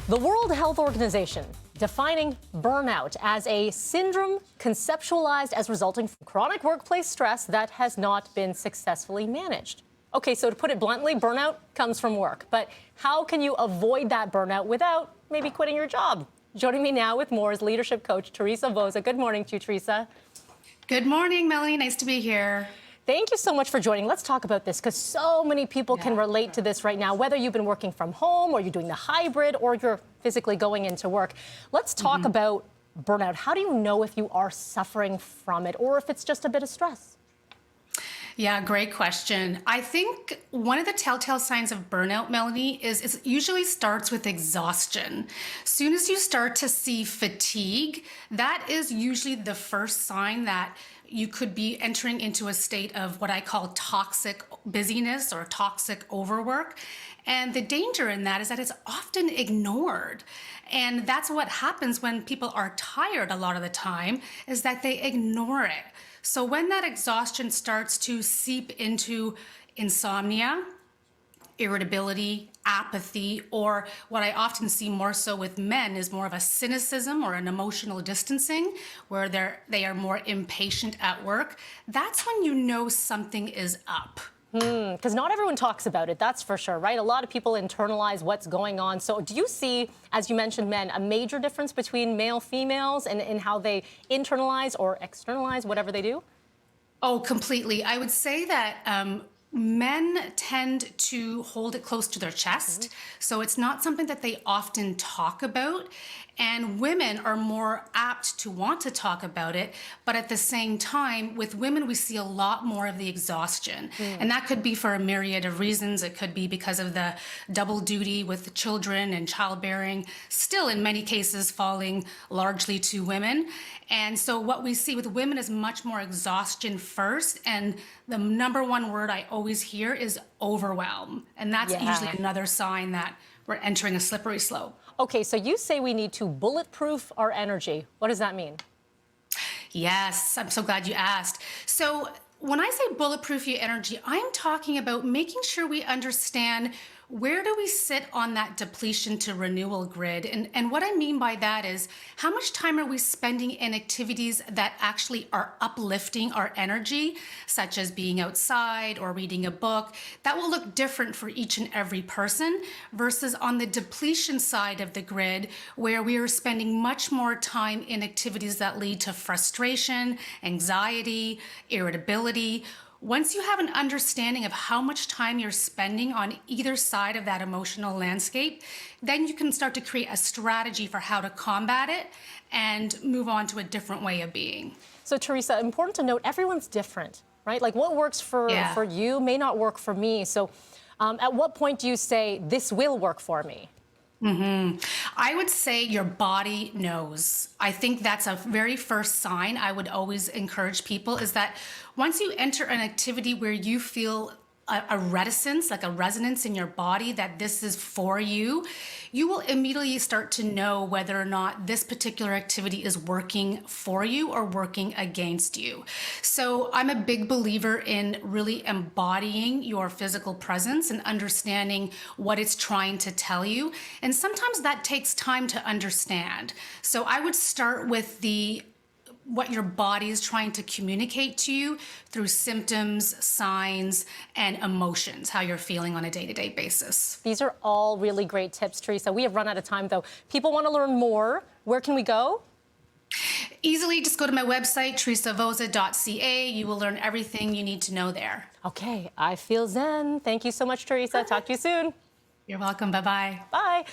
The World Health Organization defining burnout as a syndrome conceptualized as resulting from chronic workplace stress that has not been successfully managed. Okay, so to put it bluntly, burnout comes from work. But how can you avoid that burnout without maybe quitting your job? Joining me now with more is leadership coach Teresa Vozza. Good morning to you, Teresa. Good morning, Melanie. Nice to be here. Thank you so much for joining. Let's talk about this because so many people can relate to this right now, whether you've been working from home or you're doing the hybrid or you're physically going into work. Let's talk about burnout. How do you know if you are suffering from it or if it's just a bit of stress? Yeah, great question. I think one of the telltale signs of burnout, Melanie, is it usually starts with exhaustion. Soon as you start to see fatigue, that is usually the first sign that you could be entering into a state of what I call toxic busyness or toxic overwork. And the danger in that is that it's often ignored. And that's what happens when people are tired a lot of the time, is that they ignore it. So when that exhaustion starts to seep into insomnia, irritability, apathy, or what I often see more so with men is more of a cynicism or an emotional distancing, where they are more impatient at work, that's when you know something is up. Because not everyone talks about it, that's for sure, right? A lot of people internalize what's going on. So do you see, as you mentioned, men, a major difference between male, females and in how they internalize or externalize whatever they do? Oh, completely. I would say that men tend to hold it close to their chest. So it's not something that they often talk about. And women are more apt to want to talk about it. But at the same time, with women, we see a lot more of the exhaustion. And that could be for a myriad of reasons. It could be because of the double duty with the children and childbearing, still in many cases falling largely to women. And so what we see with women is much more exhaustion first. And the number one word I always hear is overwhelm. And that's usually another sign that we're entering a slippery slope. Okay, so you say we need to bulletproof our energy. What does that mean? Yes, I'm so glad you asked. So when I say bulletproof your energy, I'm talking about making sure we understand where do we sit on that depletion to renewal grid? And what I mean by that is how much time are we spending in activities that actually are uplifting our energy, such as being outside or reading a book. That will look different for each and every person versus on the depletion side of the grid, where we are spending much more time in activities that lead to frustration, anxiety, irritability. Once you have an understanding of how much time you're spending on either side of that emotional landscape, then you can start to create a strategy for how to combat it and move on to a different way of being. So Teresa, important to note, everyone's different, right? Like what works for you may not work for me. So at what point do you say, this will work for me? I would say your body knows. I think that's a very first sign I would always encourage people, is that once you enter an activity where you feel a reticence, like a resonance in your body that this is for you, you will immediately start to know whether or not this particular activity is working for you or working against you. So I'm a big believer in really embodying your physical presence and understanding what it's trying to tell you. And sometimes that takes time to understand. So I would start with what your body is trying to communicate to you through symptoms, signs, and emotions, how you're feeling on a day-to-day basis. These are all really great tips, Teresa. We have run out of time, though. People want to learn more. Where can we go? Easily, just go to my website, teresavozza.ca. You will learn everything you need to know there. Okay, I feel zen. Thank you so much, Teresa. Talk to you soon. You're welcome. Bye-bye. Bye.